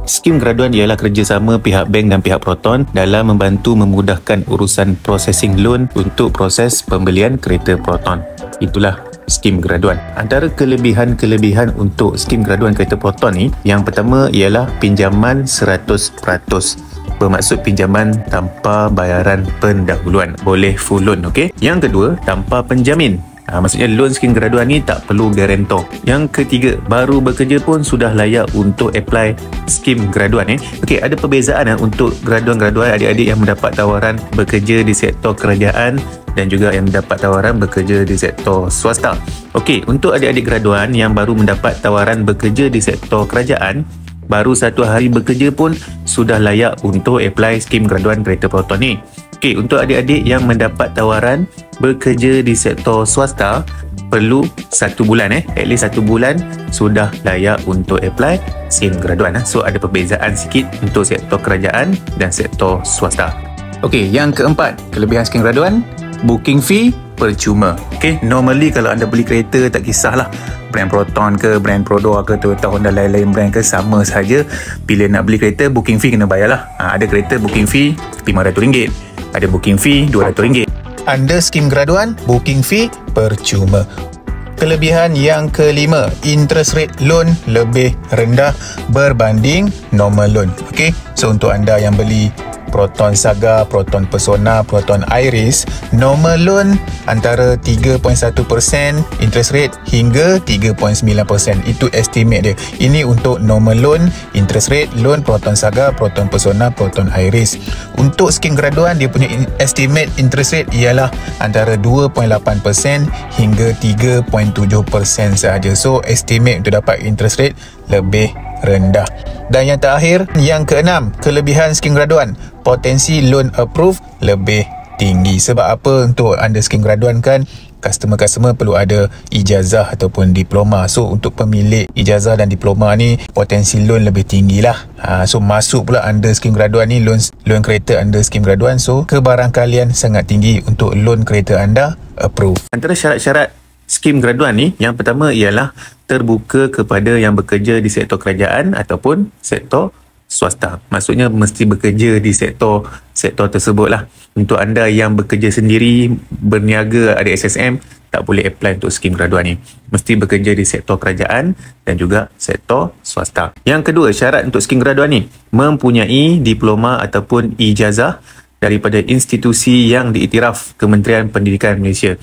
Skim graduan ialah kerjasama pihak bank dan pihak Proton dalam membantu memudahkan urusan processing loan untuk proses pembelian kereta Proton. Itulah skim graduan. Antara kelebihan-kelebihan untuk skim graduan kereta Proton ni, yang pertama ialah pinjaman 100%. Bermaksud pinjaman tanpa bayaran pendahuluan. Boleh full loan, okey? Yang kedua, tanpa penjamin. Maksudnya loan skim graduan ni tak perlu guarantor. Yang ketiga, baru bekerja pun sudah layak untuk apply skim graduan. Okey, ada perbezaan untuk graduan-graduan adik-adik yang mendapat tawaran bekerja di sektor kerajaan dan juga yang mendapat tawaran bekerja di sektor swasta. Okey, untuk adik-adik graduan yang baru mendapat tawaran bekerja di sektor kerajaan, baru 1 hari bekerja pun sudah layak untuk apply skim graduan kereta Proton ni. Okey, untuk adik-adik yang mendapat tawaran bekerja di sektor swasta, perlu 1 bulan at least 1 bulan sudah layak untuk apply skim graduan. So ada perbezaan sikit untuk sektor kerajaan dan sektor swasta. Okey, yang keempat, kelebihan skim graduan, booking fee percuma. Okey, normally kalau anda beli kereta, tak kisahlah brand Proton ke, brand Prodor ke, Toyota, Honda, lain-lain brand ke, sama saja. Bila nak beli kereta, booking fee kena bayarlah. Ada kereta booking fee RM500, ada booking fee RM200. Anda skim graduan, booking fee percuma. Kelebihan yang kelima, interest rate loan lebih rendah berbanding normal loan. Okey, so untuk anda yang beli Proton Saga, Proton Persona, Proton Iris, normal loan antara 3.1% interest rate hingga 3.9%. Itu estimate dia. Ini untuk normal loan, interest rate loan Proton Saga, Proton Persona, Proton Iris. Untuk skim graduan, dia punya estimate interest rate ialah antara 2.8% hingga 3.7% sahaja. So estimate untuk dapat interest rate lebih rendah. Dan yang terakhir, yang keenam, kelebihan skim graduan, potensi loan approve lebih tinggi. Sebab apa? Untuk anda skim graduan kan, customer perlu ada ijazah ataupun diploma. So untuk pemilik ijazah dan diploma ni, potensi loan lebih tinggi lah. So masuk pula anda skim graduan ni, loan kereta anda skim graduan, so kebarangkalian sangat tinggi untuk loan kereta anda approve. Antara syarat-syarat skim graduan ni, yang pertama ialah terbuka kepada yang bekerja di sektor kerajaan ataupun sektor swasta. Maksudnya mesti bekerja di sektor tersebut lah. Untuk anda yang bekerja sendiri, berniaga, ada SSM, tak boleh apply untuk skim graduan ni. Mesti bekerja di sektor kerajaan dan juga sektor swasta. Yang kedua, syarat untuk skim graduan ni, mempunyai diploma ataupun ijazah daripada institusi yang diiktiraf Kementerian Pendidikan Malaysia.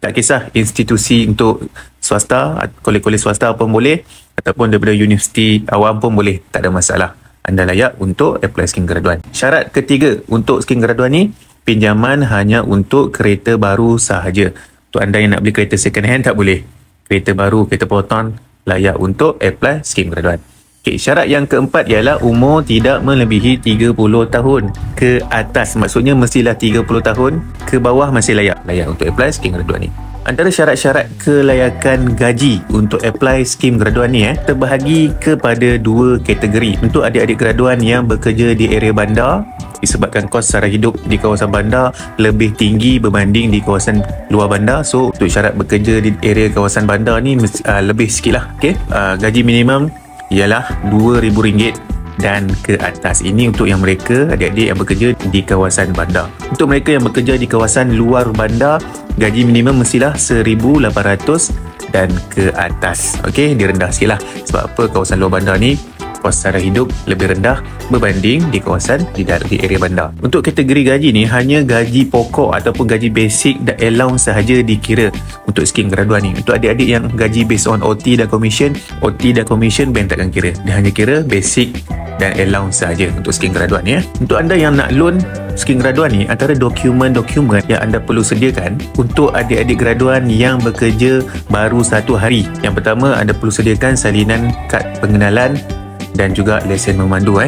Tak kisah institusi untuk swasta, kolej-kolej swasta pun boleh, ataupun daripada universiti awam pun boleh, tak ada masalah. Anda layak untuk apply skim graduan. Syarat ketiga untuk skim graduan ni, pinjaman hanya untuk kereta baru sahaja. Untuk anda yang nak beli kereta second hand, tak boleh. Kereta baru, kereta Proton, layak untuk apply skim graduan. Okay, syarat yang keempat ialah umur tidak melebihi 30 tahun ke atas. Maksudnya mestilah 30 tahun ke bawah masih layak untuk apply skim graduan ni. Antara syarat-syarat kelayakan gaji untuk apply skim graduan ni terbahagi kepada 2 kategori. Untuk adik-adik graduan yang bekerja di area bandar, disebabkan kos sara hidup di kawasan bandar lebih tinggi berbanding di kawasan luar bandar. So untuk syarat bekerja di area kawasan bandar ni lebih sikit lah. Okay? Gaji minimum ialah RM2,000 dan ke atas. Ini untuk yang mereka, adik-adik yang bekerja di kawasan bandar. Untuk mereka yang bekerja di kawasan luar bandar, gaji minimum mestilah RM1,800 dan ke atas. Okey, dia rendah sikit lah. Sebab apa? Kawasan luar bandar ni kos sara hidup lebih rendah berbanding di kawasan di area bandar. Untuk kategori gaji ni, hanya gaji pokok ataupun gaji basic dan allowance sahaja dikira untuk skim graduan ni. Untuk adik-adik yang gaji based on OT dan commission bank takkan kira. Dia hanya kira basic dan allowance sahaja untuk skim graduan ni. Untuk anda yang nak loan skim graduan ni, antara dokumen-dokumen yang anda perlu sediakan untuk adik-adik graduan yang bekerja baru 1 hari. Yang pertama, anda perlu sediakan salinan kad pengenalan dan juga lesen memandu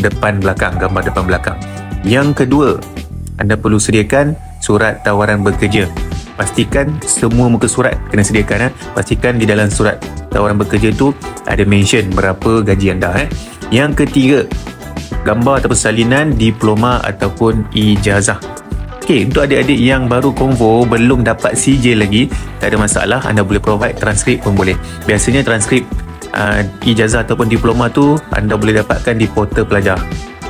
depan belakang, gambar depan belakang. Yang kedua, anda perlu sediakan surat tawaran bekerja. Pastikan semua muka surat kena sediakan. Pastikan di dalam surat tawaran bekerja tu ada mention berapa gaji anda. Yang ketiga, gambar ataupun salinan diploma ataupun ijazah. Okey, untuk adik-adik yang baru konvo, belum dapat CJ lagi, tak ada masalah, anda boleh provide transkrip pun boleh. Biasanya transkrip ijazah ataupun diploma tu anda boleh dapatkan di portal pelajar.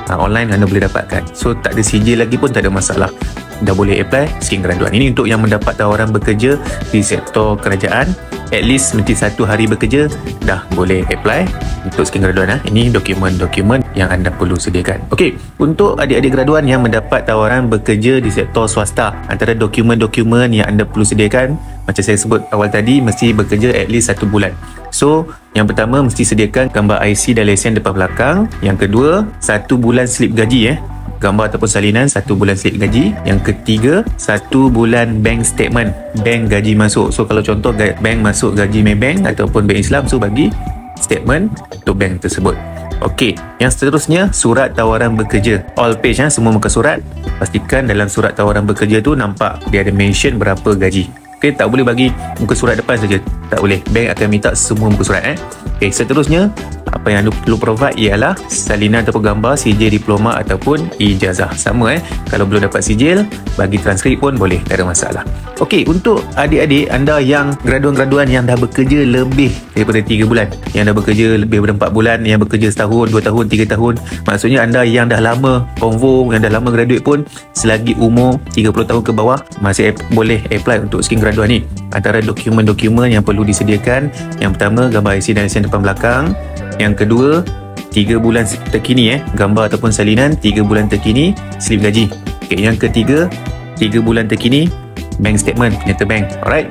Online anda boleh dapatkan. So tak ada sijil lagi pun tak ada masalah. Dah boleh apply skim graduan. Ini untuk yang mendapat tawaran bekerja di sektor kerajaan. At least mesti 1 hari bekerja dah boleh apply untuk skim graduan. Ini dokumen-dokumen yang anda perlu sediakan. Okey, untuk adik-adik graduan yang mendapat tawaran bekerja di sektor swasta, antara dokumen-dokumen yang anda perlu sediakan, macam saya sebut awal tadi, mesti bekerja at least 1 bulan. So, yang pertama mesti sediakan gambar IC dan lesen depan belakang. Yang kedua, 1 bulan slip gaji gambar ataupun salinan 1 bulan slip gaji. Yang ketiga, 1 bulan bank statement, bank gaji masuk. So kalau contoh bank masuk gaji Maybank ataupun bank Islam, so bagi statement untuk bank tersebut. Okey, yang seterusnya surat tawaran bekerja, all page semua muka surat. Pastikan dalam surat tawaran bekerja tu nampak dia ada mention berapa gaji. Okey, tak boleh bagi muka surat depan saja, tak boleh. Bank akan minta semua muka surat. Okey, seterusnya apa yang anda perlu provide ialah salinan ataupun gambar sijil diploma ataupun ijazah. Sama kalau belum dapat sijil, bagi transkrip pun boleh, tak ada masalah. Okey, untuk adik-adik anda yang graduan-graduan yang dah bekerja lebih daripada 3 bulan, yang dah bekerja lebih daripada 4 bulan, yang bekerja setahun, 2 tahun, 3 tahun, maksudnya anda yang dah lama konvo, yang dah lama graduate pun, selagi umur 30 tahun ke bawah masih boleh apply untuk skim graduan ni. Antara dokumen-dokumen yang perlu disediakan, yang pertama gambar IC dan lesen depan belakang. Yang kedua, 3 bulan terkini gambar ataupun salinan 3 bulan terkini slip gaji. Okay, yang ketiga, 3 bulan terkini bank statement, penyerta bank. Alright.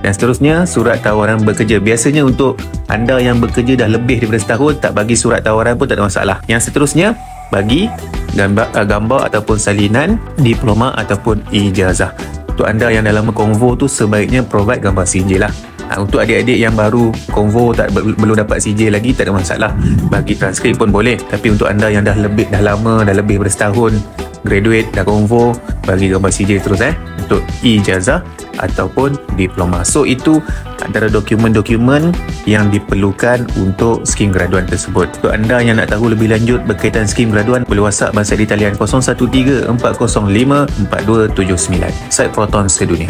Dan seterusnya surat tawaran bekerja. Biasanya untuk anda yang bekerja dah lebih daripada setahun, tak bagi surat tawaran pun tak ada masalah. Yang seterusnya, bagi gambar ataupun salinan diploma ataupun ijazah. Untuk anda yang dah lama konvo tu, sebaiknya provide gambar sijil lah. Untuk adik-adik yang baru konvo belum dapat sijil lagi, tak ada masalah, bagi transkrip pun boleh. Tapi untuk anda yang dah lama, dah lebih daripada setahun graduate, dah konvo, bagi gambar sijil terus untuk ijazah ataupun diploma. So itu antara dokumen-dokumen yang diperlukan untuk skim graduan tersebut. Untuk anda yang nak tahu lebih lanjut berkaitan skim graduan, boleh WhatsApp Abang Said di talian 013 405 4279. Said Proton Sedunia.